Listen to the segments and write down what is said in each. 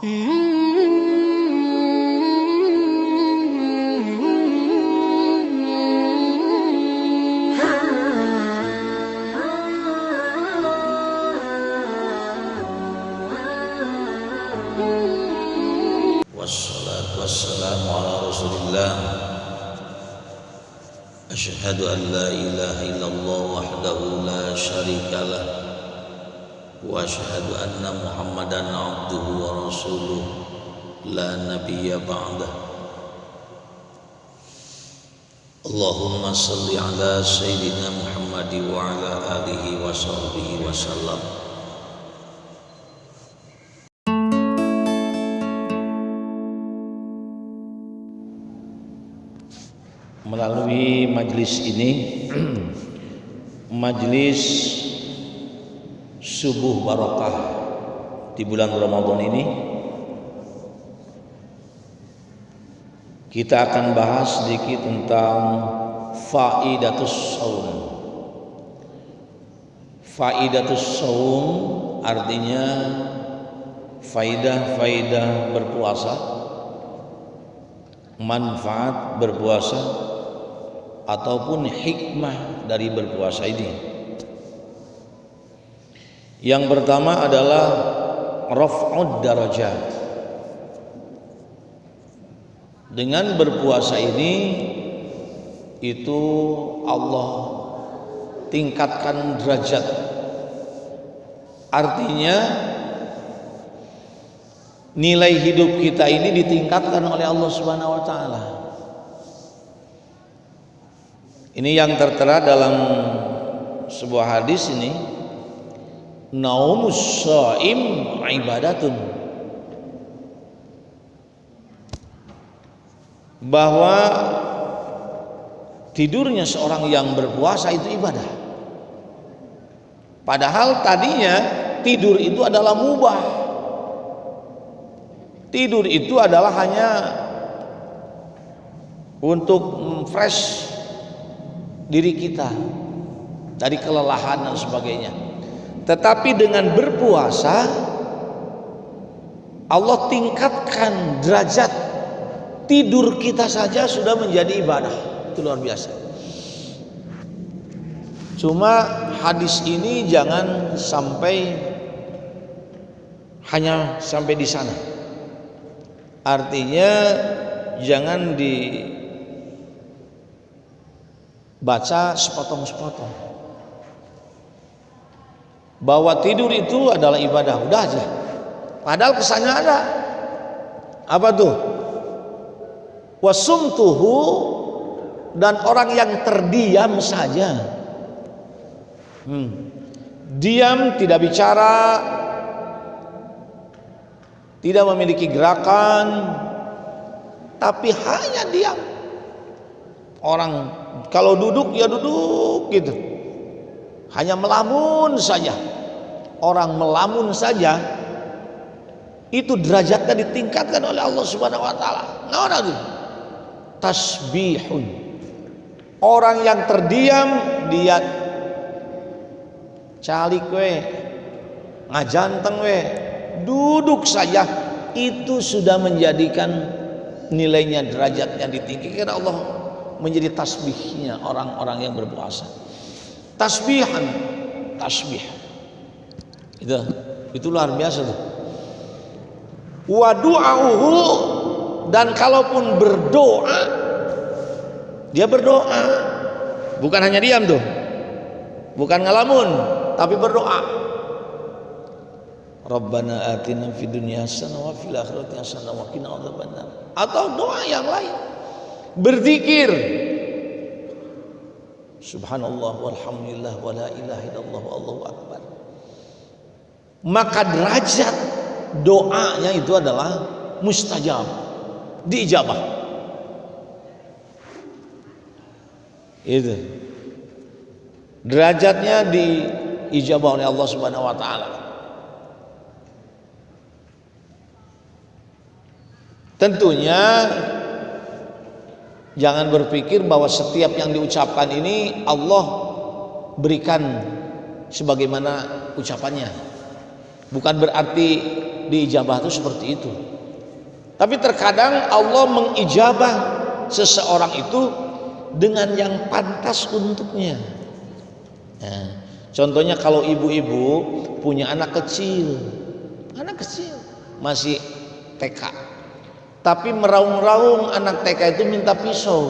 Wassalatu wassalamu ala Rasulillah. Asyhadu an la ilaha illallah wahdahu la syarikalah wa asyhadu anna Muhammadan abduhu wa rasuluh la nabiyya ba'dah. Allahumma salli ala sayyidina Muhammad wa ala alihi wa sahbihi wa sallam. Melalui majlis ini, majlis subuh barakah di bulan Ramadan ini, kita akan bahas sedikit tentang faidatus shaum. Faidatus shaum artinya faidah-faidah berpuasa, manfaat berpuasa, ataupun hikmah dari berpuasa ini. Yang pertama adalah raf'ud darajat. Dengan berpuasa ini itu Allah tingkatkan derajat. Artinya nilai hidup kita ini ditingkatkan oleh Allah Subhanahu wa taala. Ini yang tertera dalam sebuah hadis ini, naumus shaim ibadatun, bahwa tidurnya seorang yang berpuasa itu ibadah. Padahal tadinya tidur itu adalah mubah. Tidur itu adalah hanya untuk fresh diri kita dari kelelahan dan sebagainya. Tetapi dengan berpuasa Allah tingkatkan derajat. Tidur kita saja sudah menjadi ibadah. Itu luar biasa. Cuma hadis ini jangan sampai hanya sampai di sana. Artinya jangan baca sepotong-sepotong bahwa tidur itu adalah ibadah, udah aja. Padahal kesannya ada. Apa tuh? Wasumtuhu, dan orang yang terdiam saja, diam, tidak bicara, tidak memiliki gerakan, tapi hanya diam. Orang kalau duduk ya duduk gitu, hanya melamun saja. Orang melamun saja itu derajatnya ditingkatkan oleh Allah Subhanahu wa taala. Nah, itu tasbihun. Orang yang terdiam, dia calik we, ngajanteng we, duduk saja, itu sudah menjadikan nilainya, derajatnya ditinggikan Allah, menjadi tasbihnya orang-orang yang berpuasa. Tasbihan, tasbih. Itu luar biasa tuh. Wa du'auhu, dan kalaupun berdoa, dia berdoa. Bukan hanya diam tuh. Bukan ngalamun, tapi berdoa. Rabbana atina fid dunya hasanah wa fil akhirati hasanah wa qina adzabannar. Atau doa yang lain. Berzikir, subhanallah walhamdulillah wa la ilaha illallah wallahu akbar. Maka derajat doanya itu adalah mustajab, diijabah. Itu derajatnya diijabah oleh Allah Subhanahu wa taala. Tentunya jangan berpikir bahwa setiap yang diucapkan ini Allah berikan sebagaimana ucapannya. Bukan berarti diijabah itu seperti itu. Tapi terkadang Allah mengijabah seseorang itu dengan yang pantas untuknya. Nah, contohnya kalau ibu-ibu punya anak kecil masih TK, tapi meraung-raung anak TK itu minta pisau,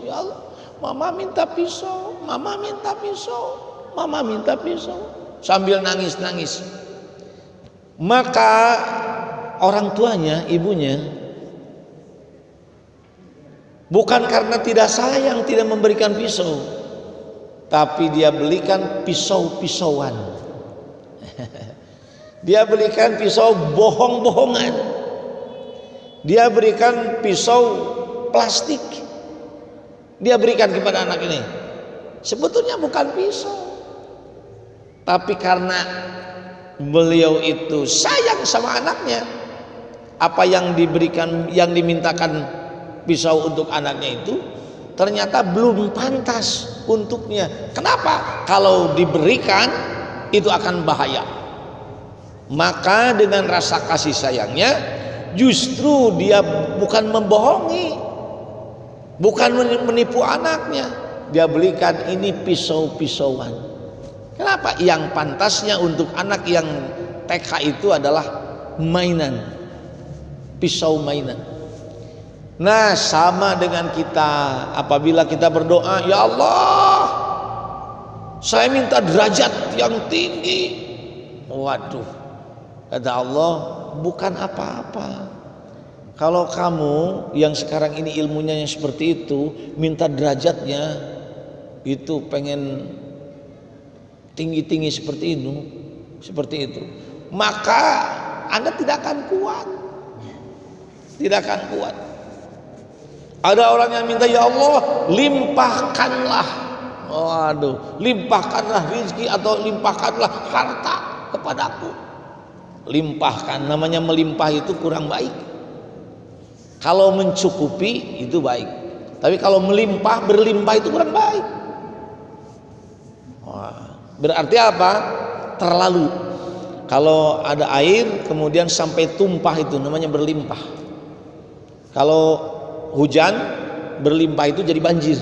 ya Allah, mama minta pisau, sambil nangis-nangis. Maka orang tuanya, ibunya, bukan karena tidak sayang tidak memberikan pisau, tapi dia belikan pisau-pisauan. Dia belikan pisau bohong-bohongan. Dia berikan pisau plastik. Dia berikan kepada anak ini. Sebetulnya bukan pisau, tapi karena beliau itu sayang sama anaknya, apa yang diberikan, yang dimintakan pisau untuk anaknya itu ternyata belum pantas untuknya. Kenapa? Kalau diberikan itu akan bahaya. Maka dengan rasa kasih sayangnya, justru dia bukan membohongi, bukan menipu anaknya, dia belikan ini pisau-pisauan. Kenapa? Yang pantasnya untuk anak yang TK itu adalah mainan, pisau mainan. Nah, sama dengan kita apabila kita berdoa, ya Allah, saya minta derajat yang tinggi. Waduh, kata Allah, bukan apa-apa. Kalau kamu yang sekarang ini ilmunya yang seperti itu, minta derajatnya itu pengen tinggi-tinggi seperti itu, maka Anda tidak akan kuat. Ada orang yang minta, ya Allah, limpahkanlah, waduh, limpahkanlah rezeki atau limpahkanlah harta kepadaku. Limpahkan, namanya melimpah itu kurang baik. Kalau mencukupi itu baik, tapi kalau melimpah, berlimpah itu kurang baik. Wah, berarti apa? Terlalu. Kalau ada air kemudian sampai tumpah itu namanya berlimpah. Kalau hujan berlimpah itu jadi banjir.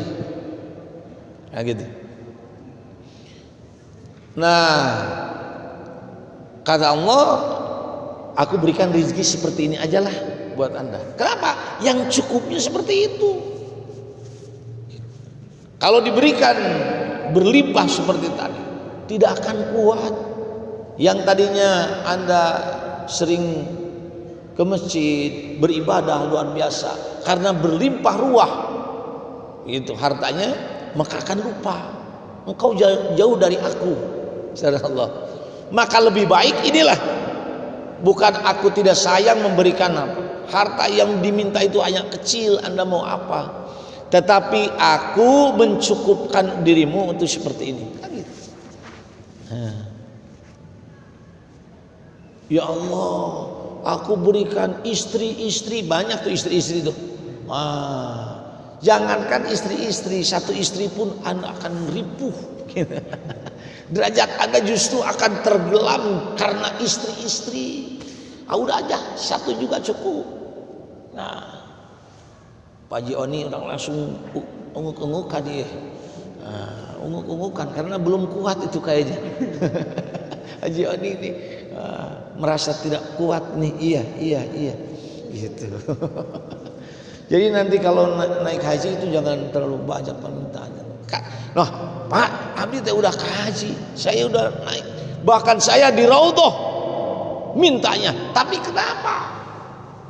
Nah, gitu. Nah, kata Allah, aku berikan rezeki seperti ini aja lah buat Anda. Kenapa? Yang cukupnya seperti itu. Kalau diberikan berlimpah seperti tadi, tidak akan kuat. Yang tadinya Anda sering ke masjid beribadah luar biasa, karena berlimpah ruah itu hartanya, maka akan lupa, engkau jauh dari aku, Allah. Maka lebih baik inilah, bukan aku tidak sayang memberikan harta yang diminta itu hanya kecil, Anda mau apa, tetapi aku mencukupkan dirimu untuk seperti ini. Ya Allah, aku berikan istri-istri, banyak tuh istri-istri tuh. Jangankan istri-istri, satu istri pun Anda akan ripuh. Derajat Anda justru akan tergelam karena istri-istri. Udah aja, satu juga cukup. Nah, Pak Haji Oni udah langsung unguk-ungukan dia. Unguk-ungukan karena belum kuat itu kayaknya. Haji Oni ini merasa tidak kuat nih. Iya gitu. Jadi nanti kalau naik haji itu jangan terlalu banyak permintaannya. Nah, Pak, Abdi teh udah haji, saya udah naik, bahkan saya di Raudhah mintanya, tapi kenapa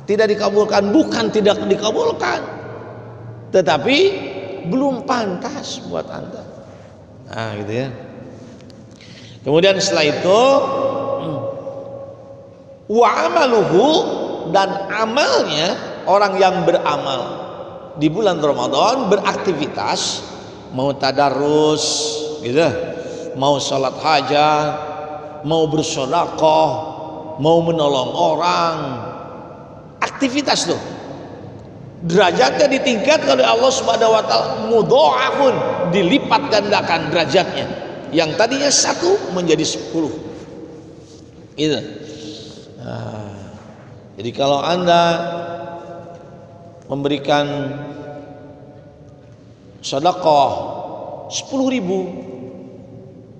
tidak dikabulkan? Bukan tidak dikabulkan, tetapi belum pantas buat Anda. Nah, gitu ya. Kemudian setelah itu wa amaluhu, dan amalnya orang yang beramal di bulan Ramadan, beraktivitas, mau tadarus gitu, mau sholat hajat, mau bersedekah, mau menolong orang, aktivitas tuh derajatnya ditingkatkan oleh Allah Subhanahu wa taala, mudha'afun, dilipat gandakan derajatnya, yang tadinya 1 menjadi 10. Itu. Nah, jadi kalau Anda memberikan sedekah 10.000,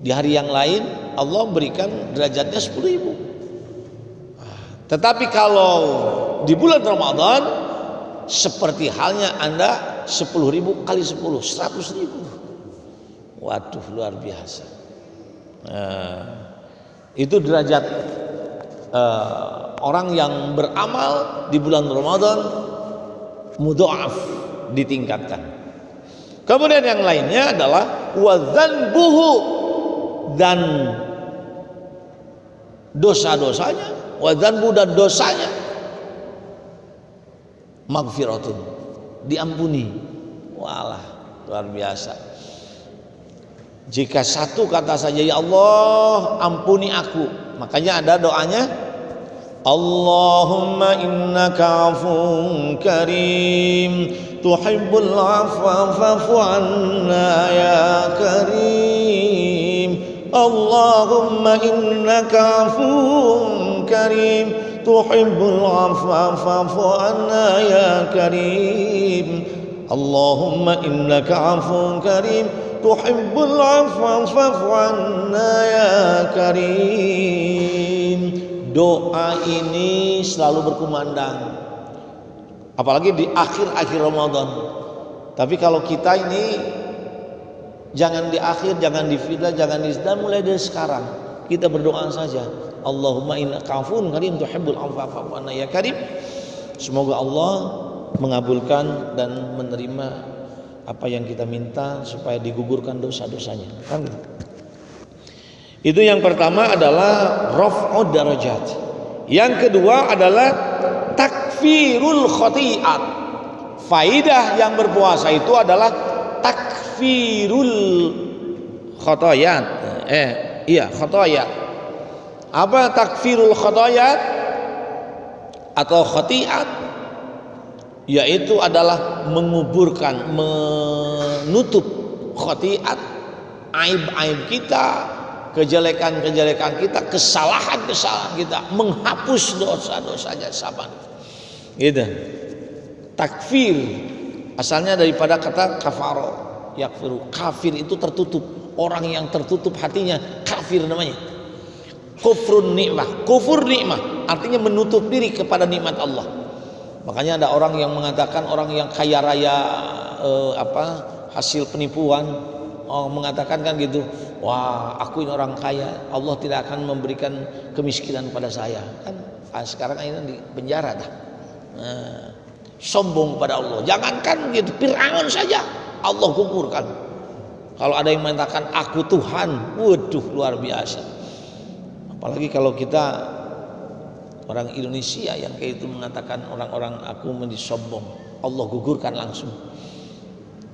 di hari yang lain Allah berikan derajatnya 10.000. Tetapi kalau di bulan Ramadan seperti halnya Anda 10.000 kali 10, 100.000. Waduh, luar biasa. Itu derajat orang yang beramal di bulan Ramadan, mudha'af, ditingkatkan. Kemudian yang lainnya adalah wadzanbuhu, dan dosa-dosanya, wadzanbu, dan dosanya maghfiratun, diampuni. Walah, luar biasa. Jika satu kata saja, ya Allah ampuni aku, makanya ada doanya, Allahumma innaka afuwun karim tuhibbul afwa fa'fu anna ya karim. Allahumma innaka afuwun karim tuhibbul afwa fa'fu anna ya karim. Allahumma innaka afuwun karim tuhibbul afwa fa'fu anna ya karim. Doa ini selalu berkumandang, apalagi di akhir-akhir Ramadan. Tapi kalau kita ini jangan di akhir, jangan di fitnah, jangan di mulai dari sekarang kita berdoa saja. Allahumma innaka afuwun karim tuhibbul afwa fa'fu anna ya karim. Semoga Allah mengabulkan dan menerima apa yang kita minta supaya digugurkan dosa-dosanya. Kan gitu. Itu yang pertama adalah raf'ud darajat. Yang kedua adalah takfirul khoti'at. Faidah yang berpuasa itu adalah takfirul khotoyat. Khotoyat. Apa takfirul khotoyat atau khoti'at? Yaitu adalah menguburkan, menutup khoti'at, aib-aib kita, kejelekan-kejelekan kita, kesalahan-kesalahan kita, menghapus dosa-dosanya saban. Gitu. Takfir asalnya daripada kata kafaro, yakfiru. Kafir itu tertutup, orang yang tertutup hatinya, kafir namanya. Kufrun nikmah, kufur nikmah artinya menutup diri kepada nikmat Allah. Makanya ada orang yang mengatakan, orang yang kaya raya hasil penipuan, mengatakan kan gitu, wah aku ini orang kaya, Allah tidak akan memberikan kemiskinan pada saya. Kan sekarang ini di penjara dah. Sombong pada Allah. Jangankan gitu, Fir'aun saja Allah gugurkan. Kalau ada yang mengatakan aku Tuhan, waduh luar biasa. Apalagi kalau kita orang Indonesia yang kayak itu mengatakan orang-orang aku menjadi sombong, Allah gugurkan langsung.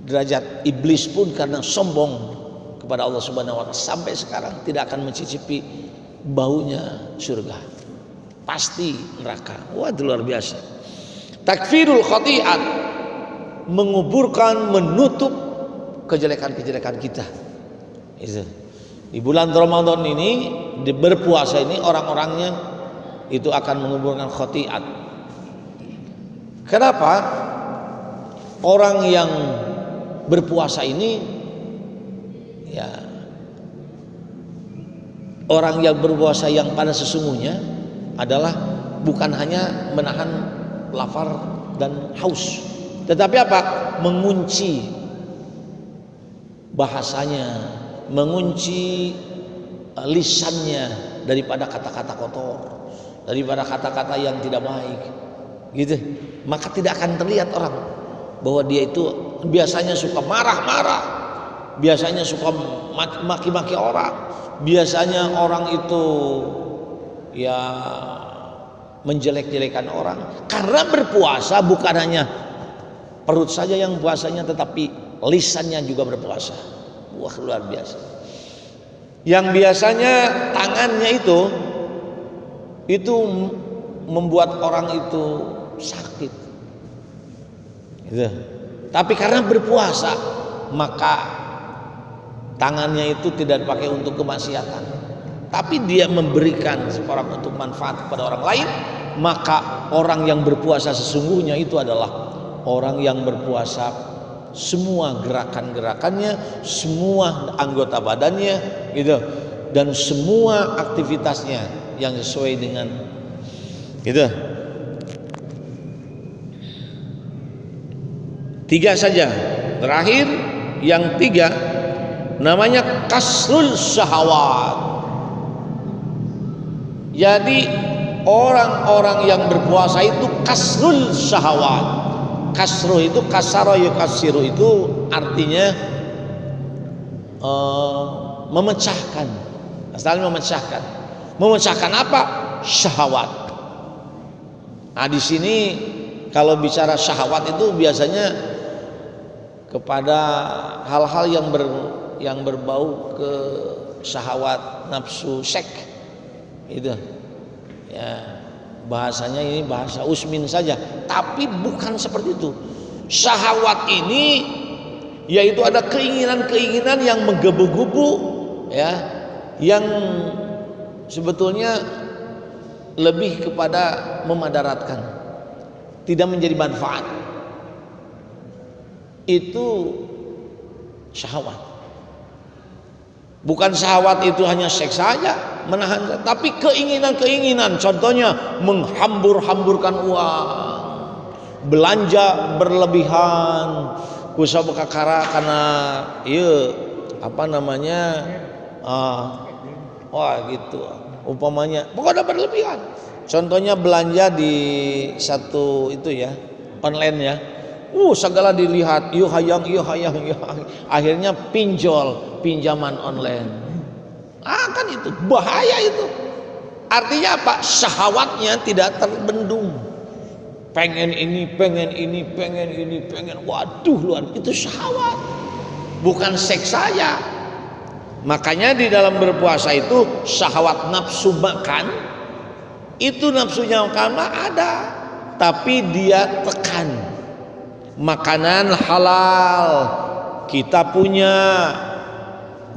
Derajat iblis pun karena sombong kepada Allah Subhanahu wa taala sampai sekarang tidak akan mencicipi baunya surga, pasti neraka. Wah, itu luar biasa. Takfirul khati'at, menguburkan, menutup kejelekan-kejelekan kita. Itu. Di bulan Ramadan ini, di berpuasa ini, orang-orangnya itu akan menguburkan khati'at. Kenapa? Orang yang berpuasa ini, ya, orang yang berpuasa yang pada sesungguhnya adalah bukan hanya menahan lapar dan haus, tetapi apa? Mengunci bahasanya, mengunci lisannya daripada kata-kata kotor, daripada kata-kata yang tidak baik, gitu. Maka tidak akan terlihat orang bahwa dia itu biasanya suka marah-marah, biasanya suka maki-maki orang, biasanya orang itu ya menjelek-jelekan orang. Karena berpuasa bukan hanya perut saja yang puasanya, tetapi lisannya juga berpuasa. Wah, luar biasa. Yang biasanya tangannya itu membuat orang itu sakit gitu. Tapi karena berpuasa, maka tangannya itu tidak dipakai untuk kemaksiatan, tapi dia memberikan seorang untuk manfaat kepada orang lain, maka orang yang berpuasa sesungguhnya itu adalah orang yang berpuasa semua gerakan-gerakannya, semua anggota badannya gitu, dan semua aktivitasnya yang sesuai dengan gitu. 3 saja. Terakhir yang 3 namanya kasrul syahwat. Jadi orang-orang yang berpuasa itu kasrul syahwat. Kasru itu kasara yukasiru itu artinya memecahkan. Asalnya memecahkan. Memecahkan apa? Syahwat. Nah, di sini kalau bicara syahwat itu biasanya kepada hal-hal yang berbau ke syahwat nafsu seks. Itu ya, bahasanya ini bahasa usmin saja, tapi bukan seperti itu. Syahwat ini yaitu ada keinginan-keinginan yang menggebu-gebu ya, yang sebetulnya lebih kepada memadaratkan, tidak menjadi manfaat. Itu syahwat. Bukan syahwat itu hanya seks saja, menahan, tapi keinginan-keinginan, contohnya menghambur-hamburkan uang, belanja berlebihan, kusah bekakara karena iya apa namanya gitu umpamanya, pokoknya berlebihan. Contohnya belanja di satu itu ya, online ya, segala dilihat, hayang, akhirnya pinjaman online. Kan itu bahaya itu. Artinya apa? Syahwatnya tidak terbendung. Pengen ini, waduh luar, itu syahwat. Bukan seks saja. Makanya di dalam berpuasa itu syahwat nafsu makan, itu nafsunya makan ada, tapi dia tekan. Makanan halal kita punya,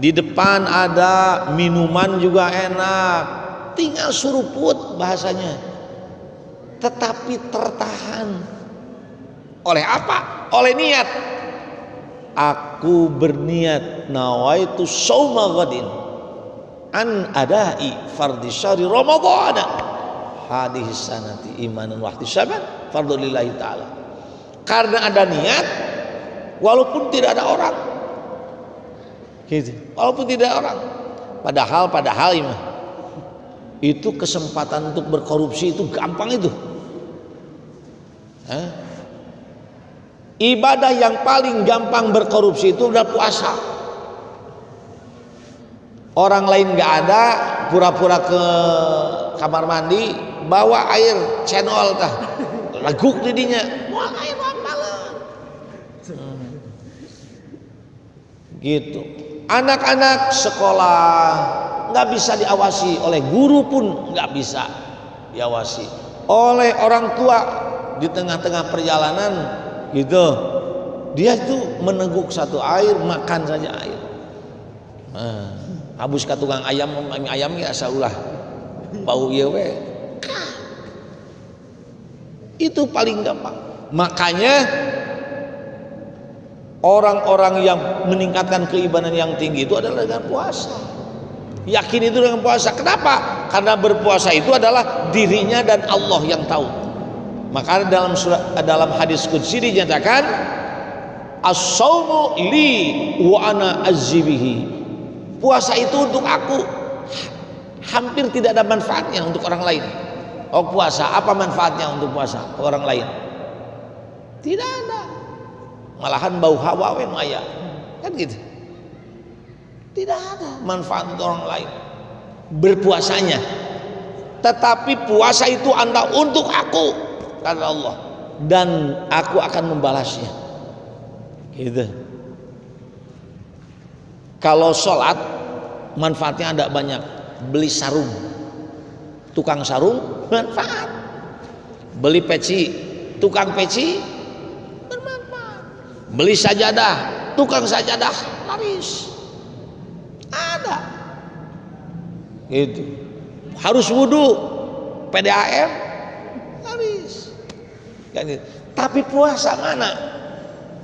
di depan ada minuman juga enak, tinggal suruput bahasanya, tetapi tertahan oleh apa? Oleh niat. Aku berniat nawaitu shauma ghadin an adai fardhi syahri ramadhan hadhihi sanati imanan wa ihtisaban fardhu lillahi ta'ala. Karena ada niat walaupun tidak ada orang gitu. Walaupun tidak ada orang, padahal itu kesempatan untuk berkorupsi itu gampang itu. Ibadah yang paling gampang berkorupsi itu udah puasa. Orang lain nggak ada, pura-pura ke kamar mandi, bawa air cenol tah, leguk didinya, mau air malam. Gitu. Anak-anak sekolah nggak bisa diawasi, oleh guru pun nggak bisa diawasi, oleh orang tua di tengah-tengah perjalanan gitu, dia itu meneguk satu air, makan saja air. Habis ke tukang ayam ya saulah bau yewe. Itu paling gampang. Makanya orang-orang yang meningkatkan keimanan yang tinggi itu adalah dengan puasa. Yakin itu dengan puasa. Kenapa? Karena berpuasa itu adalah dirinya dan Allah yang tahu. Maka dalam hadis qudsi dinyatakan as-shaumu li wa ana azzibihi. Puasa itu untuk aku, hampir tidak ada manfaatnya untuk orang lain. Oh, puasa apa manfaatnya untuk puasa ke orang lain? Tidak ada. Malahan bau hawa maya. Kan gitu. Tidak ada manfaat untuk orang lain berpuasanya. Tetapi puasa itu anda untuk aku, kata Allah, dan aku akan membalasnya. Gitu. Kalau sholat manfaatnya ada banyak. Beli sarung, tukang sarung manfaat. Beli peci, tukang peci bermanfaat. Beli sajadah, tukang sajadah laris. Ada. Gitu. Harus wudu, PDAM, habis. Kan gitu. Tapi puasa mana?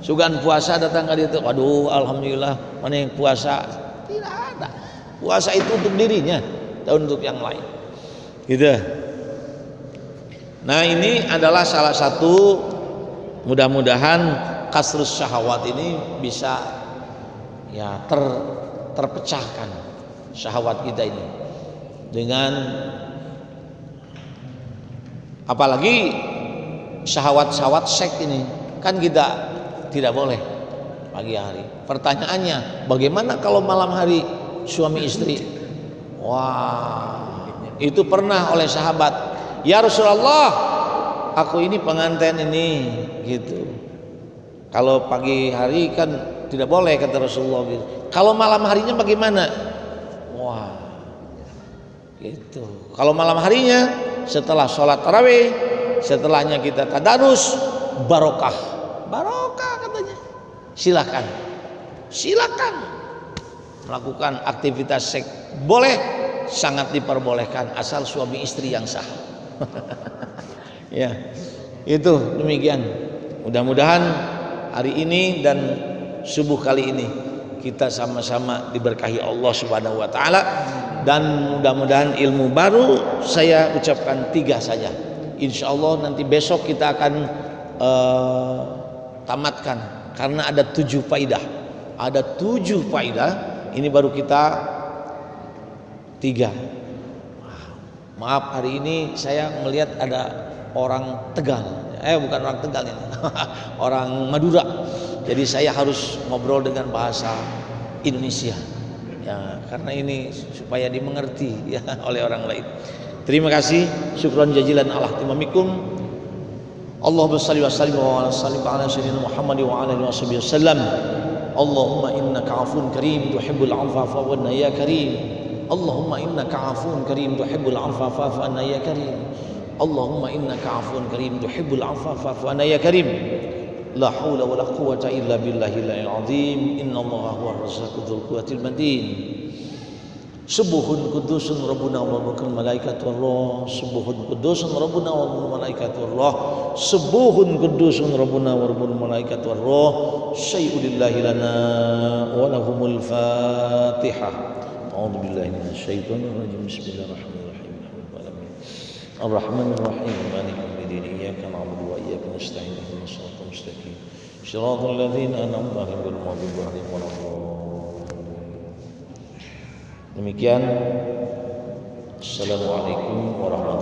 Sugan puasa datang ke itu, waduh alhamdulillah mana yang puasa? Tidak ada. Puasa itu untuk dirinya, dan untuk yang lain. Gitu. Nah ini adalah salah satu, mudah-mudahan kasrus syahwat ini bisa ya terpecahkan syahwat kita ini dengan apalagi syahwat-syahwat seks ini kan kita tidak boleh pagi hari. Pertanyaannya, bagaimana kalau malam hari suami istri? Wah, itu pernah oleh sahabat, ya Rasulullah, aku ini pengantin ini, gitu. Kalau pagi hari kan tidak boleh kata Rasulullah gitu. Kalau malam harinya bagaimana? Wah, gitu. Kalau malam harinya setelah sholat tarawih, setelahnya kita tadarus, barokah katanya. Silakan melakukan aktivitas seks, boleh, sangat diperbolehkan asal suami istri yang sah. Ya, itu demikian. Mudah-mudahan hari ini dan subuh kali ini kita sama-sama diberkahi Allah Subhanahu wa taala, dan mudah-mudahan ilmu baru saya ucapkan 3 saja. Insya Allah nanti besok kita akan tamatkan karena ada 7 faidah. Ada 7 faidah, ini baru kita 3. Maaf, hari ini saya melihat ada orang Tegal. Bukan orang Tegal ini. Orang Madura. Jadi saya harus ngobrol dengan bahasa Indonesia. Ya, karena ini supaya dimengerti ya oleh orang lain. Terima kasih. Syukran jazilan ala timamikum. Allahumma shalli wa sallim wa sallim ala sayyidina Muhammad wa ala alihi wasallam. Allahumma innaka 'afuwun karim tuhibbul 'afwa fa'fu 'anna ya karim. Allahumma innaka 'afuwun karim tuhibbul 'afwa fa'fu 'anna ya karim. Allahumma innaka 'afuwun karim tuhibbul 'afwa fa'fu 'anna ya karim. La haula wala quwwata illa billahil azim. Innallaha huwar razzaqu dzul quwwatil matin. Subuhun kudusun rabbuna wa rabbul malaikatu Allah. Subuhun kudusun rabbuna wa rabbul malaikatu Allah. Subuhun kudusun rabbuna wa rabbul malaikatu Allah. Syai'ulillahi lana wa lahumul Fatihah. A'udzu billahi minasy syaithanir rajim. Bismillahirrahmanirrahim. Ar-Rahmanir Rahim. Maliki yaumiddin. Iyyaka na'budu wa iyyaka nasta'in. Ihdinas siratal mustaqim. Shiratal ladzina an'amta 'alaihim ghairil maghdubi 'alaihim waladdallin. Demikian. Assalamualaikum warahmatullahi wabarakatuh.